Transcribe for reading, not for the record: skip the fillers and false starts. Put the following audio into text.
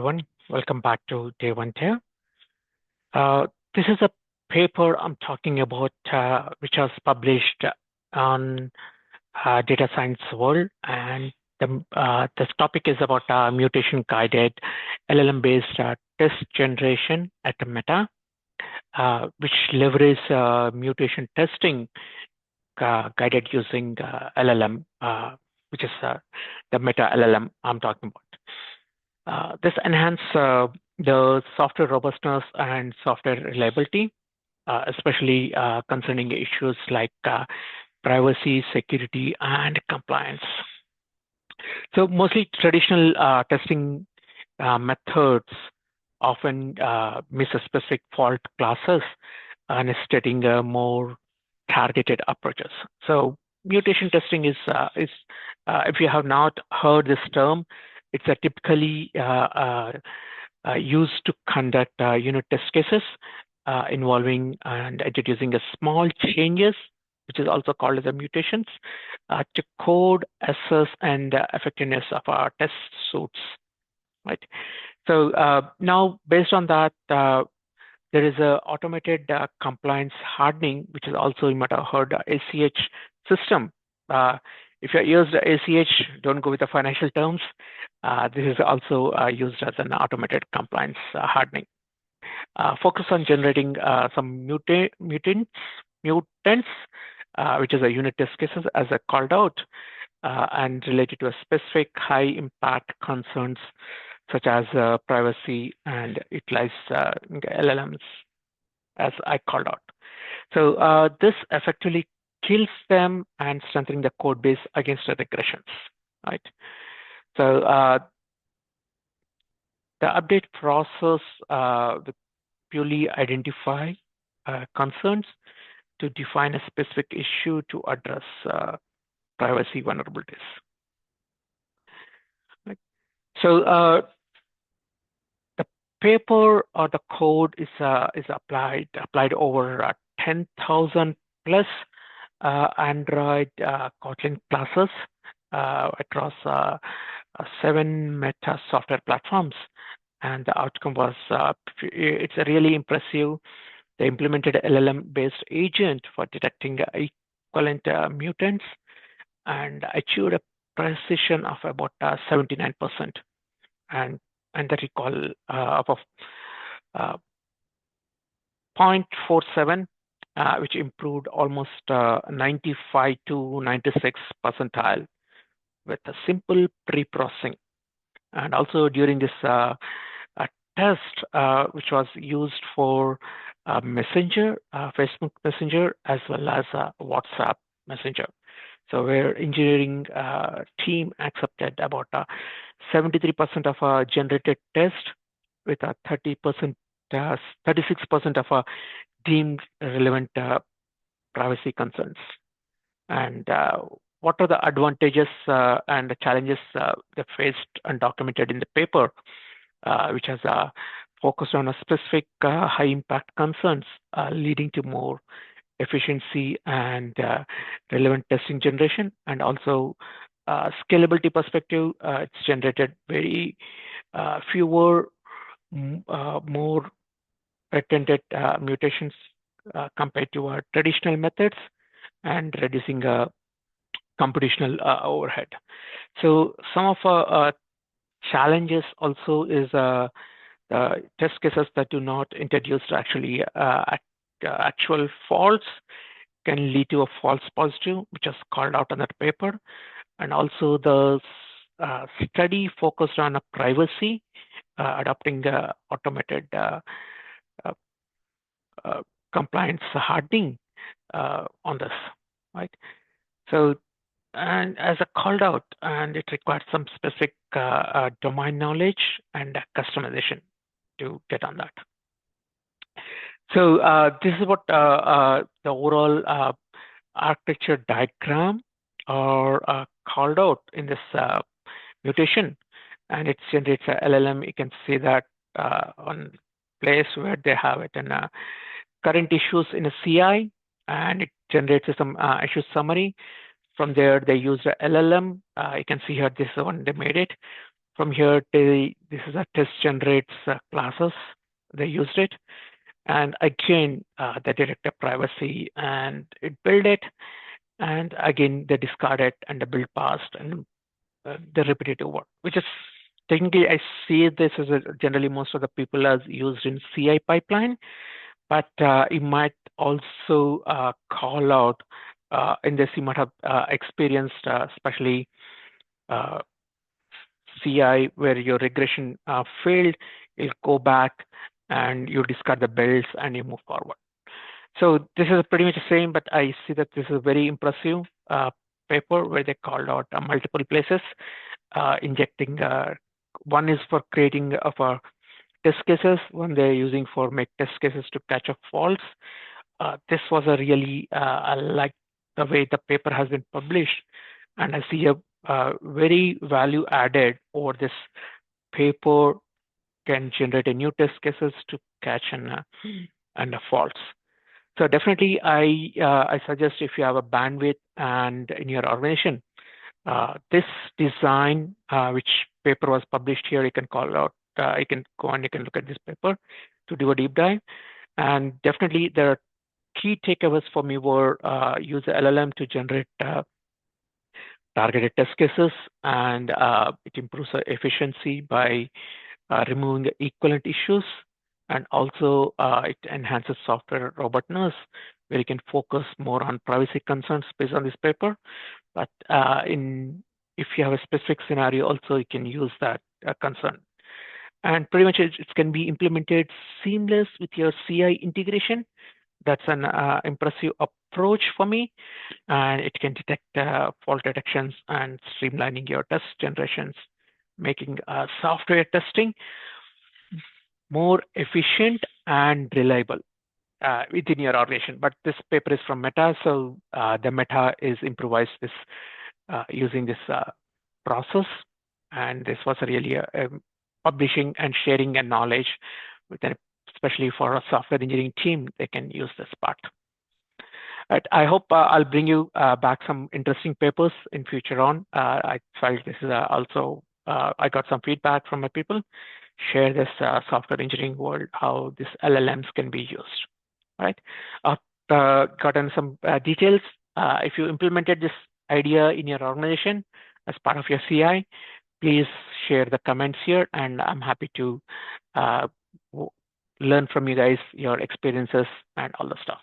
everyone. Welcome back to Day 1 Day. This is a paper I'm talking about, which was published on Data Science World, and this topic is about mutation-guided LLM-based test generation at Meta, which leverages mutation testing guided using LLM, which is the Meta LLM I'm talking about. This enhances the software robustness and software reliability, especially concerning issues like privacy, security, and compliance. So mostly traditional testing methods often miss a specific fault classes and insteading more targeted approaches. So mutation testing is if you have not heard this term, it's typically used to conduct unit test cases involving and introducing a small changes, which is also called as a mutations, to code, assess, and effectiveness of our test suites, right? So now, based on that, there is a automated compliance hardening, which is also, you might have heard, ACH system. If you use the ACH, don't go with the financial terms. This is also used as an automated compliance hardening. Focus on generating some mutants, which is a unit test cases as I called out, and related to a specific high impact concerns such as privacy and utilize LLMs as I called out. So this effectively kills them and strengthening the code base against the regressions, right? So the update process will purely identify concerns to define a specific issue to address privacy vulnerabilities. Right. So the paper or the code is applied over 10,000 plus Android Kotlin classes across 7 Meta software platforms, and the outcome was it's really impressive. They implemented an LLM-based agent for detecting equivalent mutants and achieved a precision of about 79%, and the recall of 0.47, which improved almost 95 to 96 percentile with a simple pre-processing. And also during this test, which was used for Messenger, Facebook Messenger, as well as WhatsApp Messenger. So where engineering team accepted about 73% of a generated test with a 36% of deemed relevant privacy concerns. And what are the advantages and the challenges they faced and documented in the paper, which has focused on a specific high impact concerns leading to more efficiency and relevant testing generation, and also scalability perspective, it's generated very fewer, more patented mutations compared to our traditional methods, and reducing computational overhead. So some of our challenges also is the test cases that do not introduce actually actual faults can lead to a false positive, which is called out on that paper. And also the study focused on a privacy, adopting the automated compliance hardening on this, right? So, and as I called out, and it requires some specific domain knowledge and customization to get on that. So this is what the overall architecture diagram are called out in this mutation, and it generates a LLM. You can see that on place where they have it in current issues in a CI, and it generates some issue summary. From there, they use the LLM. You can see here, this is the one they made it. from here, this is a test generates classes. They used it. And again, they detected privacy and it built it. And again, they discard it and the build passed and the repetitive work, which is technically, I see this as generally most of the people as used in CI pipeline, but you might also call out in this, you might have experienced, especially uh, CI, where your regression failed, you'll go back and you discard the builds and you move forward. So this is pretty much the same, but I see that this is a very impressive paper where they called out multiple places, injecting. One is for creating for test cases, one they're using for make test cases to catch up faults. This was a really, I like the way the paper has been published, and I see a very value added over this paper can generate a new test cases to catch and faults. So definitely, I suggest if you have a bandwidth and in your organization, this design, which paper was published here, you can call out. You can go and you can look at this paper to do a deep dive. And definitely, there are key takeaways for me were use the LLM to generate targeted test cases, and it improves the efficiency by removing the equivalent issues, and also it enhances software robustness, where you can focus more on privacy concerns based on this paper. But if you have a specific scenario, also you can use that concern. And pretty much it can be implemented seamless with your CI integration. That's an impressive approach for me, and it can detect fault detections and streamlining your test generations, making software testing more efficient and reliable within your organization. But this paper is from Meta, so the Meta is improvised this using this process, and this was really publishing and sharing a knowledge within, especially for a software engineering team, they can use this part. I hope I'll bring you back some interesting papers in future on. I felt this is also, I got some feedback from my people. Share this software engineering world, how these LLMs can be used, right? I've gotten some details. If you implemented this idea in your organization as part of your CI, please share the comments here, and I'm happy to learn from you guys, your experiences and all the stuff.